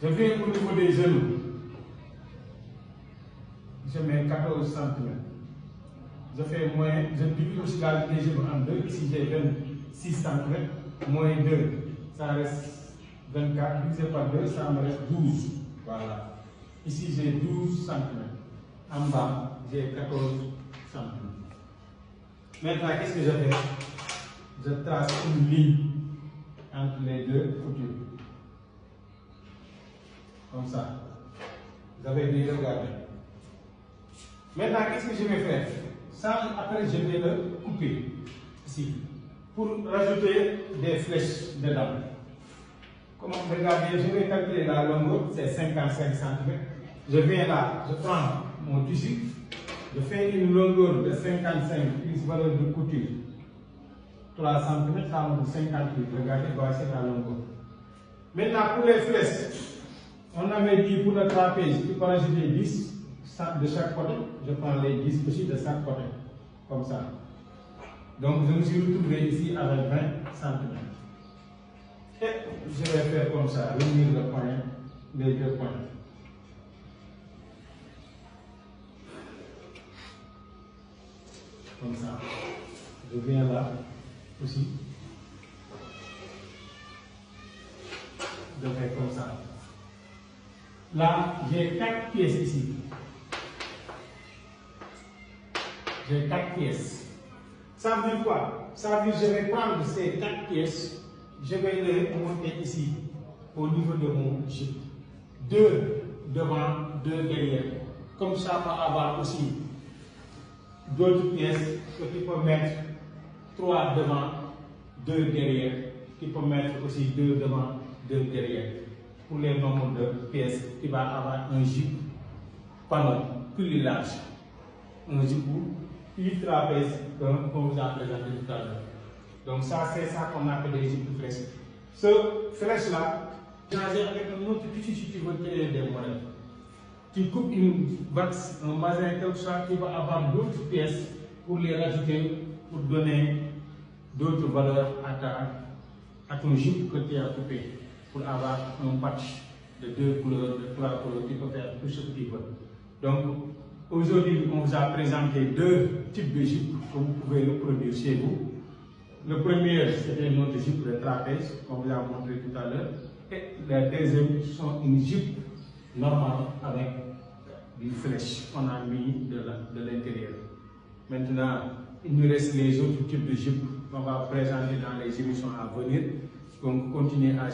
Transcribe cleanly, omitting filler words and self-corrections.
Je viens au niveau des genoux. Je mets 14 cm. Je fais moins, je divise aussi les genoux en deux. Ici j'ai 26 cm, moins 2. Ça reste 24, divisé par 2, ça me reste 12. Voilà. Ici j'ai 12 cm. En bas, j'ai 14 cm. Maintenant, qu'est-ce que je fais? Je trace une ligne entre les deux coutures. Comme ça. Vous avez bien regardé. Maintenant, qu'est-ce que je vais faire? Ça, après, je vais le couper ici pour rajouter des flèches dedans. Comme vous regardez, je vais calculer la longueur, c'est 55 cm. Je viens là, je prends mon tissu, je fais une longueur de 55, une valeur de couture 3 cm, ça me fait 58. Regardez, voici la longueur. Maintenant, pour les flèches, on avait dit pour le trapèze, il faut rajouter 10 de chaque côté. Je prends les 10 aussi de chaque côté, comme ça. Donc, je me suis retrouvé ici avec 20 cm. Et je vais faire comme ça, revenir le point, les deux points. Comme ça. Je viens là aussi. Je fais comme ça. Là, j'ai 4 pièces ici. J'ai 4 pièces. Ça veut dire quoi? Ça veut dire que je vais prendre ces 4 pièces, je vais les monter ici, au niveau de mon jupe. 2 devant, 2 derrière. Comme ça, on va avoir aussi d'autres pièces que tu peux mettre 3 devant, 2 derrière. Tu peux mettre aussi 2 devant, 2 derrière. Pour les nombres de pièces, tu vas avoir un jupe panneau plus large. Un jupe plus trapèze qu'on vous a présenté tout à l'heure. Donc ça, c'est ça qu'on appelle des jupes flèches. Ce flèche-là, changé avec un autre tissu si tu veux créer des modèles. Tu coupes une vax, un bazin, quelque chose, tu vas avoir d'autres pièces pour les rajouter, pour donner d'autres valeurs à ton jupe que tu as coupé. Pour avoir un patch de 2 couleurs, de 3 couleurs, tu peux faire tout ce que tu veux. Donc, aujourd'hui, on vous a présenté 2 types de jupes que vous pouvez reproduire chez vous. Le premier, c'était notre jupe de trapèze, qu'on vous a montré tout à l'heure. Et le deuxième, sont une jupe normale avec une flèche qu'on a mis de l'intérieur. Maintenant, il nous reste les autres types de jupes qu'on va présenter dans les émissions à venir. Donc, continuez à